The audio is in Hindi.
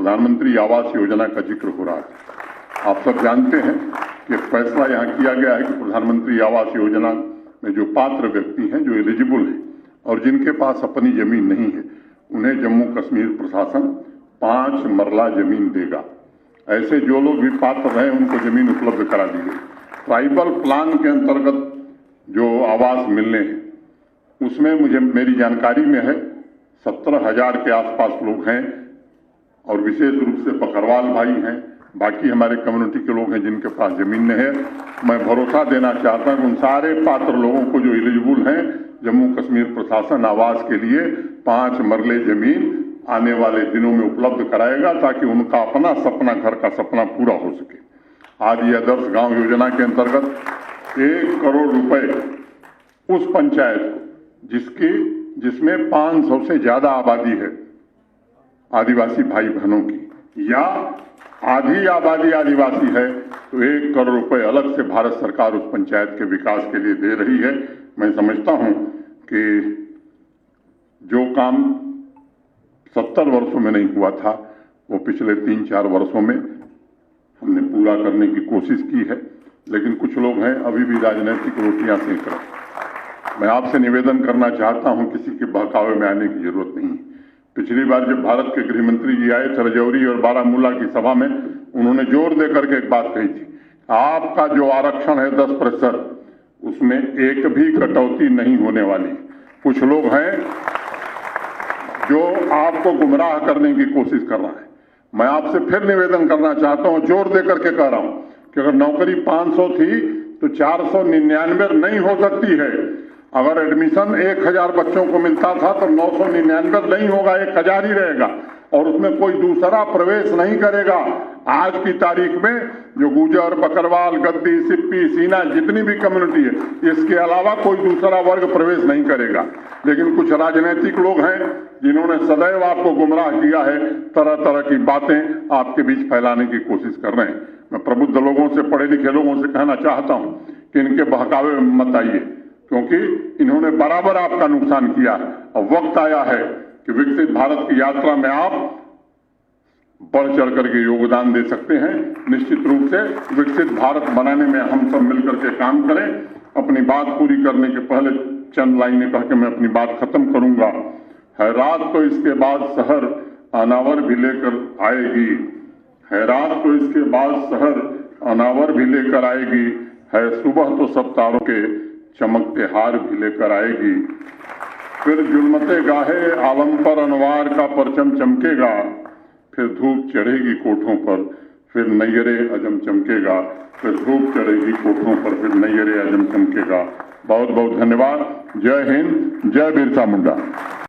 प्रधानमंत्री आवास योजना का जिक्र हो रहा है। आप सब जानते हैं कि फैसला यहाँ किया गया है कि प्रधानमंत्री आवास योजना में जो पात्र व्यक्ति हैं, जो एलिजिबल हैं और जिनके पास अपनी जमीन नहीं है, उन्हें जम्मू कश्मीर प्रशासन 5 मरला जमीन देगा। ऐसे जो लोग भी पात्र रहे उनको जमीन उपलब्ध करा दी गई। ट्राइबल प्लान के अंतर्गत जो आवास मिलने हैं उसमें मेरी जानकारी में है 17,000 के आसपास लोग हैं और विशेष रूप से बकरवाल भाई हैं, बाकी हमारे कम्युनिटी के लोग हैं जिनके पास जमीन नहीं है। मैं भरोसा देना चाहता हूं उन सारे पात्र लोगों को जो एलिजिबल हैं, जम्मू कश्मीर प्रशासन आवास के लिए 5 मरले जमीन आने वाले दिनों में उपलब्ध कराएगा ताकि उनका अपना सपना, घर का सपना पूरा हो सके। आज ये आदर्श गांव योजना के अंतर्गत 1 करोड़ रुपए उस पंचायत को जिसमें 500 से ज्यादा आबादी है आदिवासी भाई बहनों की, या आधी आबादी आदिवासी है, तो 1 करोड़ रुपए अलग से भारत सरकार उस पंचायत के विकास के लिए दे रही है। मैं समझता हूं कि जो काम 70 वर्षों में नहीं हुआ था वो पिछले 3-4 वर्षों में हमने पूरा करने की कोशिश की है। लेकिन कुछ लोग हैं अभी भी राजनीतिक रोटियां सेक रहे। मैं आपसे निवेदन करना चाहता हूं, किसी के बहकावे में आने की जरूरत नहीं। पिछली बार जब भारत के गृह मंत्री जी आए थे रजौरी और बारामूला की सभा में, उन्होंने जोर देकर के एक बात कही थी, आपका जो आरक्षण है 10%, उसमें एक भी कटौती नहीं होने वाली। कुछ लोग हैं जो आपको गुमराह करने की कोशिश कर रहा है। मैं आपसे फिर निवेदन करना चाहता हूं, जोर देकर के कह रहा हूं कि अगर नौकरी 500 थी तो 499 नहीं हो सकती है। अगर एडमिशन 1000 बच्चों को मिलता था तो 999 नहीं होगा, 1000 ही रहेगा और उसमें कोई दूसरा प्रवेश नहीं करेगा। आज की तारीख में जो गुजर, बकरवाल, गद्दी, सिप्पी, सीना, जितनी भी कम्युनिटी है, इसके अलावा कोई दूसरा वर्ग प्रवेश नहीं करेगा। लेकिन कुछ राजनीतिक लोग हैं जिन्होंने सदैव आपको गुमराह किया है, तरह तरह की बातें आपके बीच फैलाने की कोशिश कर रहे हैं। मैं प्रबुद्ध लोगों से, पढ़े लिखे लोगों से कहना चाहता हूं कि इनके बहकावे में मत आइए, क्योंकि इन्होंने बराबर आपका नुकसान किया है। और वक्त आया है कि विकसित भारत की यात्रा में आप बढ़ चढ़ करके योगदान दे सकते हैं। निश्चित रूप से विकसित भारत बनाने में हम सब मिलकर के काम करें। अपनी बात पूरी करने के पहले चंद लाइनें कह के मैं अपनी बात खत्म करूंगा। है रात तो इसके बाद शहर अनावर भी लेकर आएगी, है रात तो इसके बाद शहर अनावर भी लेकर आएगी, है सुबह तो सब तारों के चमकते हार भी लेकर आएगी। फिर जुल्मते गाहे आलम पर अनवार का परचम चमकेगा, फिर धूप चढ़ेगी कोठों पर, फिर नैयरे अजम चमकेगा, फिर धूप चढ़ेगी कोठों पर, फिर नैयरे अजम चमकेगा। बहुत बहुत धन्यवाद। जय हिंद, जय बिरसा मुंडा।